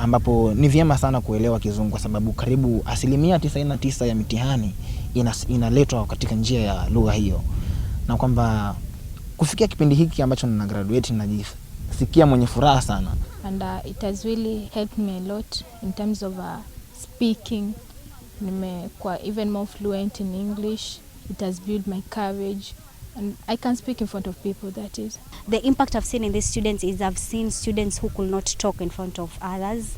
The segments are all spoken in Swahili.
ambapo ni vyema sana kuelewa Kizungu kwa sababu karibu 99% ya mitihani inaletwa katika njia ya lugha hiyo. Na kwamba kufikia kipindi hiki ambacho nina graduate najisikia mwenye furaha sana. And it has really helped me a lot in terms of speaking. Nimekuwa even more fluent in English. It has built my courage. And I can speak in front of people, that is. The impact I've seen in these students is I've seen students who could not talk in front of others.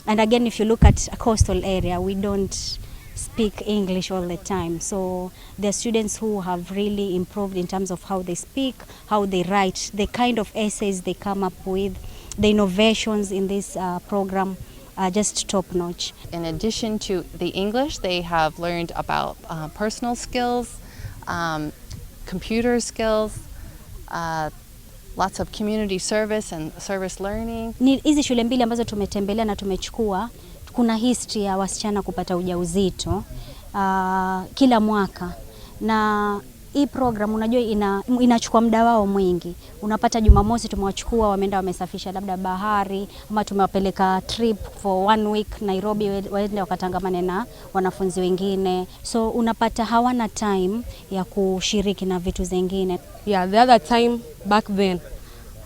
And again, if you look at a coastal area, we don't speak English all the time. So there are students who have really improved in terms of how they speak, how they write, the kind of essays they come up with, the innovations in this program are just top notch. In addition to the English, they have learned about personal skills, computer skills, lots of community service and service learning. Hizi shule mbili ambazo tumetembelea na tumechukua, kuna history ya wasichana kupata ujauzito kila mwaka, na hii program unajua inachukua muda wao mwingi. Unapata Jumamosi tumewachukua wameenda wamesafisha labda bahari, ama tumewapeleka trip for 1 week Nairobi waende wakatangamane na wanafunzi wengine. So unapata hawana time ya kushiriki na vitu zingine. Yeah, the other time back then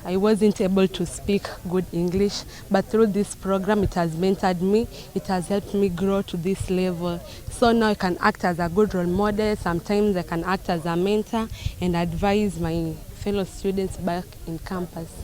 I wasn't able to speak good English, but through this program it has mentored me, it has helped me grow to this level. So now I can act as a good role model, sometimes I can act as a mentor and advise my fellow students back in campus.